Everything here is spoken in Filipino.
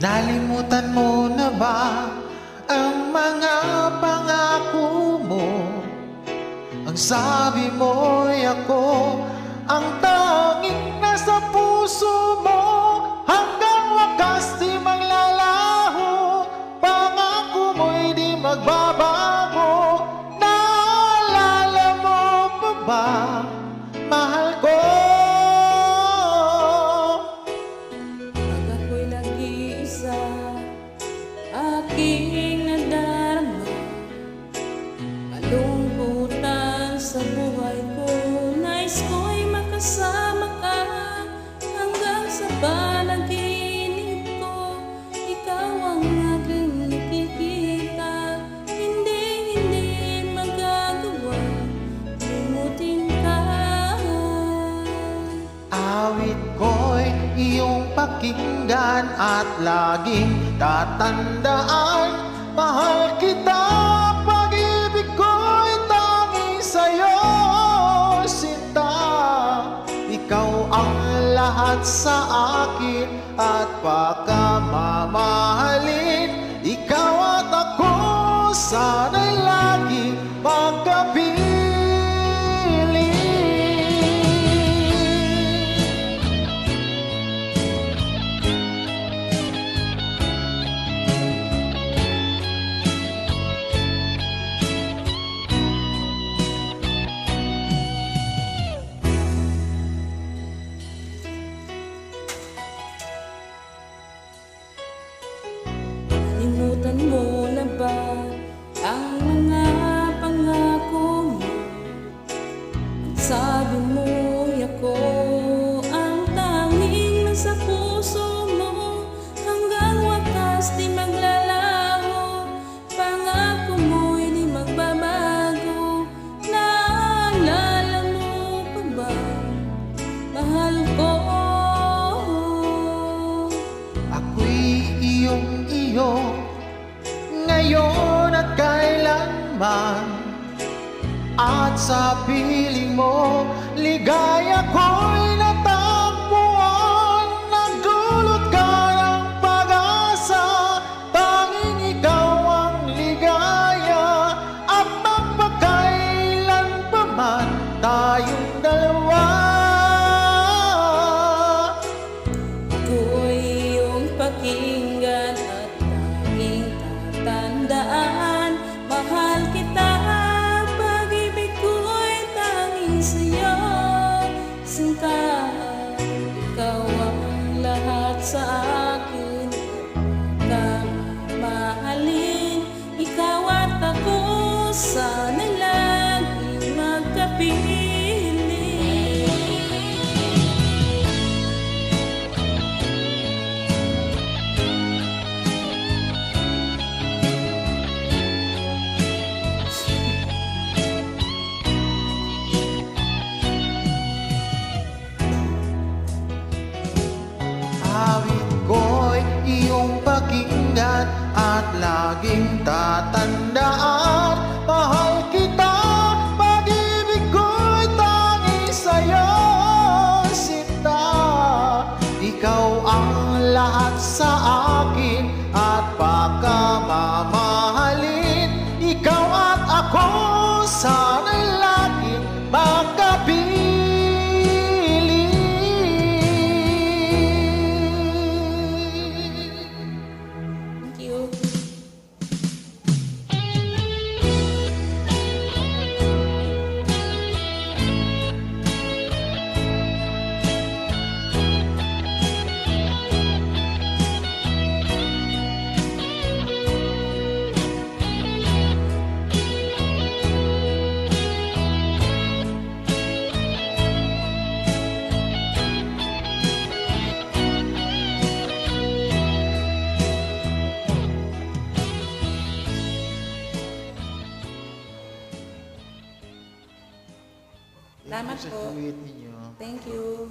Nalimutan mo na ba ang mga pangako mo? Ang sabi mo'y ako ang tanging nasa puso mo. Hanggang wakas di maglalaho, pangako mo'y di magbabago. Naalala mo pa ba, mahal ko? Pag ako'y nag-iisa, aking nadarama kalungkutan sa buhay ko. Nais ko'y makasama ka hanggang sa panaginip ko. Ikaw ang aking nakikita, hindi magagawa limutin ka. Awit ko'y iyong pakinggan at laging tatandaan. Mahal kita, pag-ibig ko'y tanging sa'yo, sinta. Ikaw ang lahat sa akin at pagkamamahalin. Ikaw at ako, sana'y lagi magkapiling. Nalimutan mo na ba ang mga pangako mo? Ang sabi mo'y ako ang tanging nasa puso mo. Hanggang wakas di maglalaho, pangako mo'y di magbabago. Naalala mo pa ba, mahal ko? Ako'y iyong-iyo ngayon at kailanman, at sa piling mo ligaya ko'y natagpuan. Nagdulot ka ng pag-asa, tanging ikaw ang ligaya, at magpakailan pa man tayong dalawa. Ako'y iyong pakinggan at tanging tatandaan. Mahal kita, pag-ibig ko'y tanging sa'yo, sinta. Ikaw ang lahat sa akin at pagmamahalin. Ikaw at ako, sana'y laging magkapiling. Awit ko'y iyong pakinggan at laging tatandaan. Mahal kita, pag-ibig ko'y tanging sa'yo, sinta. Ikaw ang lahat sa akin at pagkamamahalin. Ikaw at ako, sana'y laging magkapiling. Thank you. Salamat Sa po. duet ninyo. Thank you.